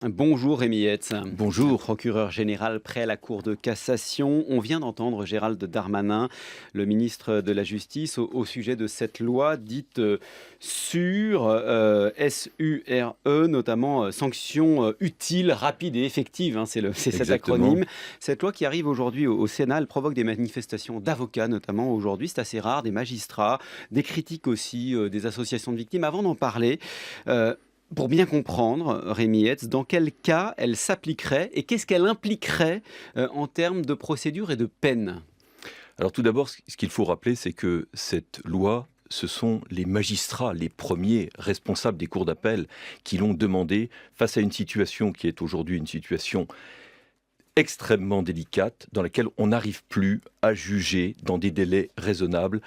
Bonjour Rémi Hetz, Bonjour. procureur général près la Cour de cassation. On vient d'entendre Gérald Darmanin, le ministre de la Justice, au sujet de cette loi dite SURE, S-U-R-E, notamment sanctions utiles, rapides et effectives, hein, c'est cet Exactement. acronyme. Cette loi qui arrive aujourd'hui au Sénat, elle provoque des manifestations d'avocats notamment aujourd'hui, c'est assez rare, des magistrats, des critiques aussi, des associations de victimes. Avant d'en parler, euh, pour bien comprendre, Rémi Hetz, dans quel cas elle s'appliquerait et qu'est-ce qu'elle impliquerait en termes de procédure et de peine? Alors tout d'abord, ce qu'il faut rappeler, c'est que cette loi, ce sont les magistrats, les premiers responsables des cours d'appel qui l'ont demandé face à une situation qui est aujourd'hui une situation extrêmement délicate dans laquelle on n'arrive plus à juger dans des délais raisonnables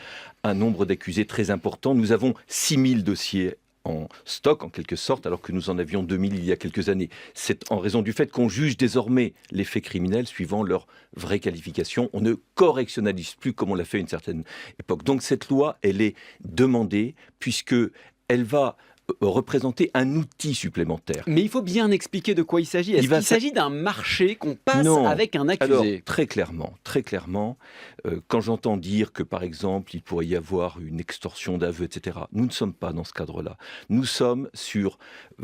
un nombre d'accusés très important. Nous avons 6000 dossiers en stock en quelque sorte, alors que nous en avions 2000 il y a quelques années. C'est en raison du fait qu'on juge désormais les faits criminels suivant leur vraie qualification. On ne correctionnalise plus comme on l'a fait à une certaine époque. Donc cette loi, elle est demandée puisque elle va représenter un outil supplémentaire. Mais il faut bien expliquer de quoi il s'agit. Il Est-ce va qu'il s'agit d'un marché qu'on passe Non. avec un Alors, accusé? très clairement, quand j'entends dire que, par exemple, il pourrait y avoir une extorsion d'aveu, etc., nous ne sommes pas dans ce cadre-là. Nous sommes sur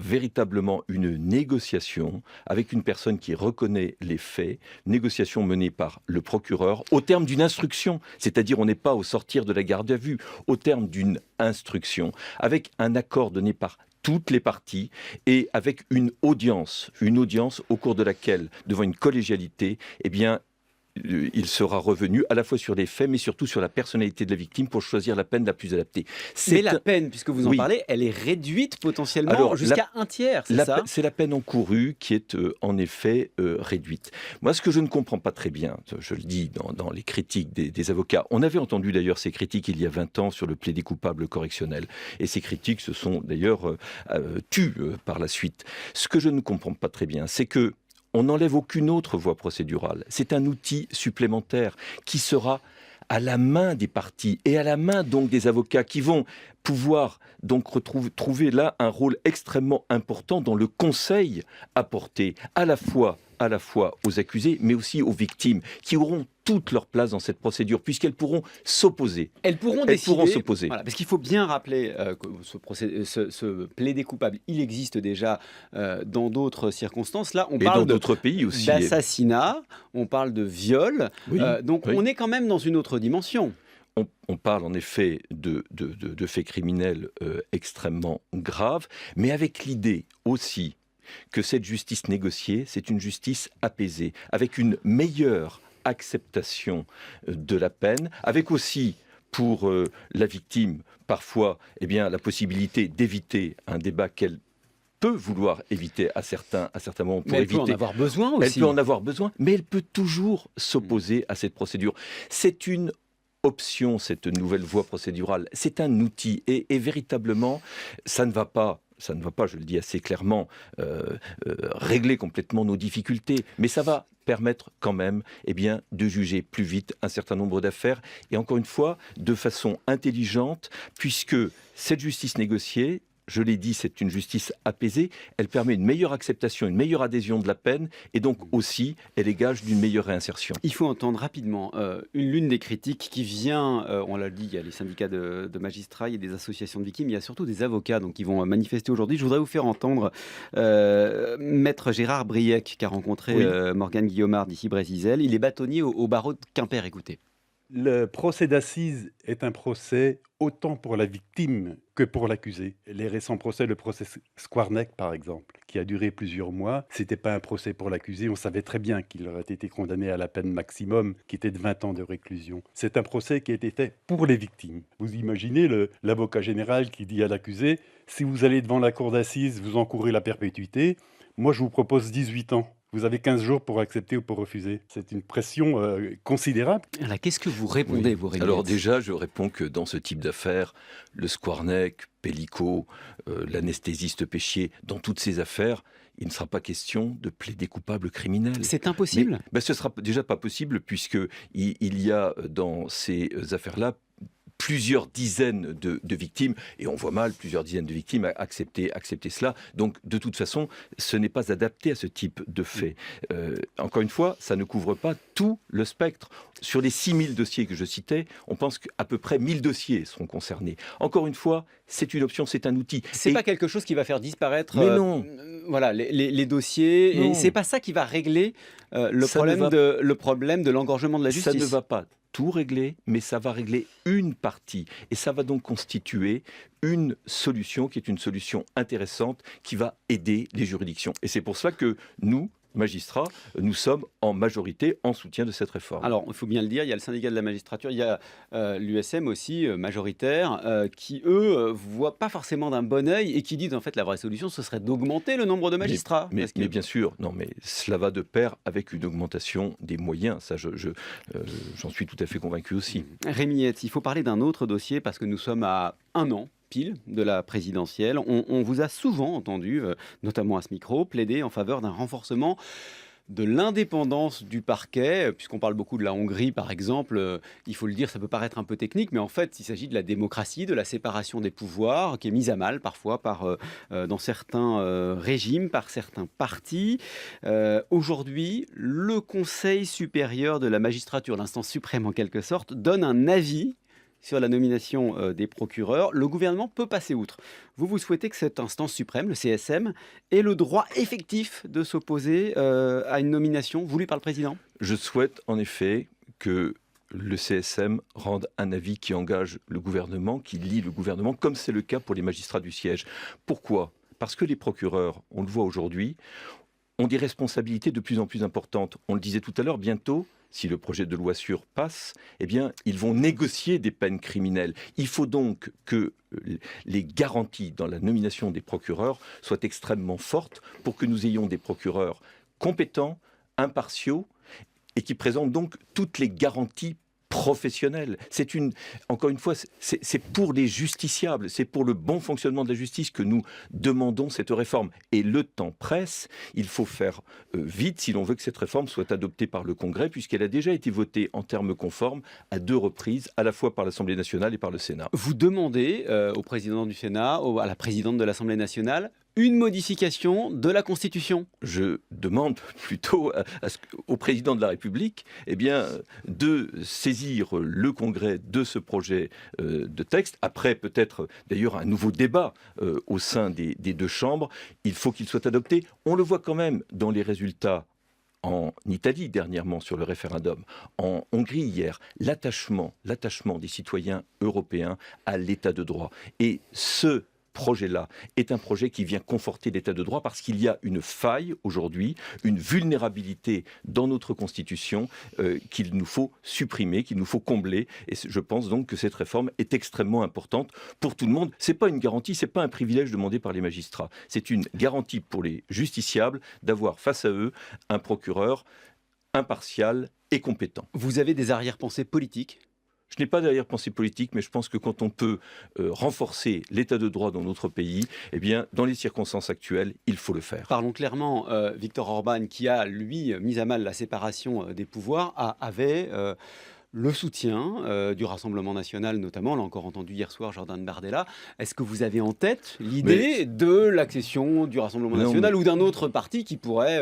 véritablement une négociation avec une personne qui reconnaît les faits, négociation menée par le procureur au terme d'une instruction, c'est-à-dire on n'est pas au sortir de la garde à vue, au terme d'une instruction, avec un accord donné par toutes les parties et avec une audience au cours de laquelle, devant une collégialité, eh bien, il sera revenu à la fois sur les faits, mais surtout sur la personnalité de la victime pour choisir la peine la plus adaptée. Mais C'est la un- peine, puisque vous en Oui, parlez, elle est réduite potentiellement alors jusqu'à un tiers, c'est ça? c'est la peine encourue qui est en effet réduite. Moi, ce que je ne comprends pas très bien, je le dis dans les critiques des avocats, on avait entendu d'ailleurs ces critiques il y a 20 ans sur le plaidé coupable correctionnel, et ces critiques se sont d'ailleurs tues par la suite. Ce que je ne comprends pas très bien, c'est que on n'enlève aucune autre voie procédurale. C'est un outil supplémentaire qui sera à la main des parties et à la main donc des avocats qui vont pouvoir donc trouver là un rôle extrêmement important dans le conseil apporté à la fois aux accusés, mais aussi aux victimes, qui auront toute leur place dans cette procédure, puisqu'elles pourront s'opposer. Elles pourront Elles pourront décider, s'opposer. voilà, parce qu'il faut bien rappeler que ce plaidé coupable, il existe déjà dans d'autres circonstances. Là, on Et dans parle d'autres pays aussi. d'assassinat, on parle de viol, Oui, donc oui. on est quand même dans une autre dimension. On parle en effet de faits criminels extrêmement graves, mais avec l'idée aussi que cette justice négociée, c'est une justice apaisée, avec une meilleure acceptation de la peine, avec aussi pour la victime parfois eh bien, la possibilité d'éviter un débat qu'elle peut vouloir éviter à certains moments Mais pour elle peut en éviter. avoir besoin Elle peut aussi. en avoir besoin, mais elle peut toujours Mm. s'opposer à cette procédure. C'est une option, cette nouvelle voie procédurale. C'est un outil et véritablement, ça ne va pas, je le dis assez clairement, régler complètement nos difficultés, mais ça va permettre quand même eh bien, de juger plus vite un certain nombre d'affaires et encore une fois, de façon intelligente, puisque cette justice négociée, je l'ai dit, c'est une justice apaisée, elle permet une meilleure acceptation, une meilleure adhésion de la peine, et donc aussi, elle est gage d'une meilleure réinsertion. Il faut entendre rapidement l'une des critiques qui vient, on l'a dit, il y a les syndicats de magistrats, il y a des associations de victimes, il y a surtout des avocats donc, qui vont manifester aujourd'hui. Je voudrais vous faire entendre Maître Gérard Briec qui a rencontré Oui. Morgane Guillaumard d'ici Brésil. Il est bâtonnier au barreau de Quimper, écoutez. Le procès d'assises est un procès autant pour la victime que pour l'accusé. Les récents procès, le procès Squarneck par exemple, qui a duré plusieurs mois, c'était pas un procès pour l'accusé. On savait très bien qu'il aurait été condamné à la peine maximum, qui était de 20 ans de réclusion. C'est un procès qui a été fait pour les victimes. Vous imaginez l'avocat général qui dit à l'accusé, si vous allez devant la cour d'assises, vous encourez la perpétuité. Moi, je vous propose 18 ans. Vous avez 15 jours pour accepter ou pour refuser. C'est une pression considérable. Alors, qu'est-ce que vous Oui. répondez, vous, Rémi Alors Hetz? déjà, je réponds que dans ce type d'affaires, le Squarneck, Pellico, l'anesthésiste Péchier, dans toutes ces affaires, il ne sera pas question de plaider coupable criminel. C'est Mais impossible. ce sera déjà pas possible puisque il y a dans ces affaires-là plusieurs dizaines de victimes, et on voit mal plusieurs dizaines de victimes accepter cela. Donc, de toute façon, ce n'est pas adapté à ce type de fait. Encore une fois, ça ne couvre pas tout le spectre. Sur les 6000 dossiers que je citais, on pense qu'à peu près 1000 dossiers seront concernés. Encore une fois, c'est une option, c'est un outil. C'est pas quelque chose qui va faire disparaître Mais non. voilà, les dossiers. Non. Et c'est pas ça qui va régler le Ça ne problème de l'engorgement de la justice. Ça ne va pas tout régler, mais ça va régler une partie. Et ça va donc constituer une solution qui est une solution intéressante qui va aider les juridictions. Et c'est pour ça que nous, magistrats, nous sommes en majorité en soutien de cette réforme. Alors, il faut bien le dire, il y a le syndicat de la magistrature, il y a l'USM aussi, majoritaire, qui, eux, voient pas forcément d'un bon œil et qui disent, en fait, la vraie solution, ce serait d'augmenter le nombre de magistrats. Mais bien sûr, non, mais cela va de pair avec une augmentation des moyens. Ça, j'en suis tout à fait convaincu aussi. Rémi Hetz, il faut parler d'un autre dossier parce que nous sommes à un an pile de la présidentielle. On vous a souvent entendu, notamment à ce micro, plaider en faveur d'un renforcement de l'indépendance du parquet, puisqu'on parle beaucoup de la Hongrie par exemple. Il faut le dire, ça peut paraître un peu technique, mais en fait il s'agit de la démocratie, de la séparation des pouvoirs qui est mise à mal parfois dans certains régimes, par certains partis. Aujourd'hui, le Conseil supérieur de la magistrature, l'instance suprême en quelque sorte, donne un avis sur la nomination des procureurs. Le gouvernement peut passer outre. Vous souhaitez que cette instance suprême, le CSM, ait le droit effectif de s'opposer à une nomination voulue par le président ? Je souhaite en effet que le CSM rende un avis qui engage le gouvernement, qui lie le gouvernement, comme c'est le cas pour les magistrats du siège. Pourquoi ? Parce que les procureurs, on le voit aujourd'hui, ont des responsabilités de plus en plus importantes. On le disait tout à l'heure, bientôt, si le projet de loi sûre passe, eh bien, ils vont négocier des peines criminelles. Il faut donc que les garanties dans la nomination des procureurs soient extrêmement fortes pour que nous ayons des procureurs compétents, impartiaux et qui présentent donc toutes les garanties professionnelle. Encore une fois, c'est pour les justiciables, c'est pour le bon fonctionnement de la justice que nous demandons cette réforme. Et le temps presse, il faut faire vite si l'on veut que cette réforme soit adoptée par le Congrès, puisqu'elle a déjà été votée en termes conformes à 2 reprises, à la fois par l'Assemblée nationale et par le Sénat. Vous demandez au président du Sénat, à la présidente de l'Assemblée nationale, une modification de la Constitution. Je demande plutôt au président de la République de saisir le Congrès de ce projet de texte. Après, peut-être d'ailleurs un nouveau débat au sein des 2 chambres. Il faut qu'il soit adopté. On le voit quand même dans les résultats en Italie dernièrement sur le référendum, en Hongrie hier, l'attachement des citoyens européens à l'état de droit. Et ce projet-là est un projet qui vient conforter l'état de droit parce qu'il y a une faille aujourd'hui, une vulnérabilité dans notre Constitution qu'il nous faut supprimer, qu'il nous faut combler. Et je pense donc que cette réforme est extrêmement importante pour tout le monde. Ce n'est pas une garantie, ce n'est pas un privilège demandé par les magistrats. C'est une garantie pour les justiciables d'avoir face à eux un procureur impartial et compétent. Vous avez des arrière-pensées politiques ? Je n'ai pas d'arrière-pensée politique, mais je pense que quand on peut renforcer l'état de droit dans notre pays, eh bien, dans les circonstances actuelles, il faut le faire. Parlons clairement, Viktor Orban, qui a, lui, mis à mal la séparation des pouvoirs, avait le soutien du Rassemblement national, notamment. On l'a encore entendu hier soir, Jordan Bardella. Est-ce que vous avez en tête l'idée de l'accession du Rassemblement national ou d'un autre parti qui pourrait,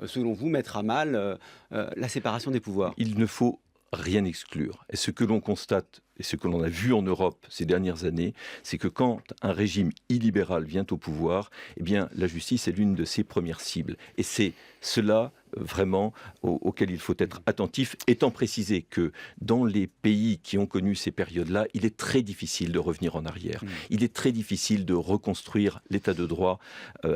selon vous, mettre à mal la séparation des pouvoirs ? Il ne faut rien exclure. Et ce que l'on constate, et ce que l'on a vu en Europe ces dernières années, c'est que quand un régime illibéral vient au pouvoir, eh bien, la justice est l'une de ses premières cibles. Et c'est cela vraiment auquel il faut être attentif, étant précisé que dans les pays qui ont connu ces périodes-là, il est très difficile de revenir en arrière. Il est très difficile de reconstruire l'état de droit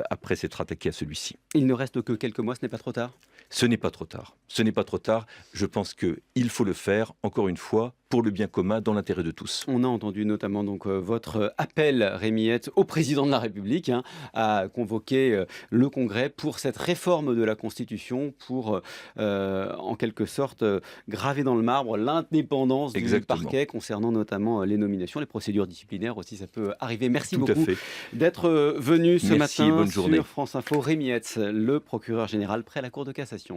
après s'être attaqué à celui-ci. Il ne reste que quelques mois, ce n'est pas trop tard ? Ce n'est pas trop tard. Ce n'est pas trop tard. Je pense qu'il faut le faire, encore une fois, pour le bien commun, dans l'intérêt de tous. On a entendu notamment donc votre appel, Rémi Hetz, au président de la République, à convoquer le Congrès pour cette réforme de la Constitution, pour en quelque sorte graver dans le marbre l'indépendance du parquet concernant notamment les nominations, les procédures disciplinaires aussi, ça peut arriver. Merci beaucoup d'être venu ce matin sur France Info. Rémi Hetz, le procureur général près la Cour de cassation.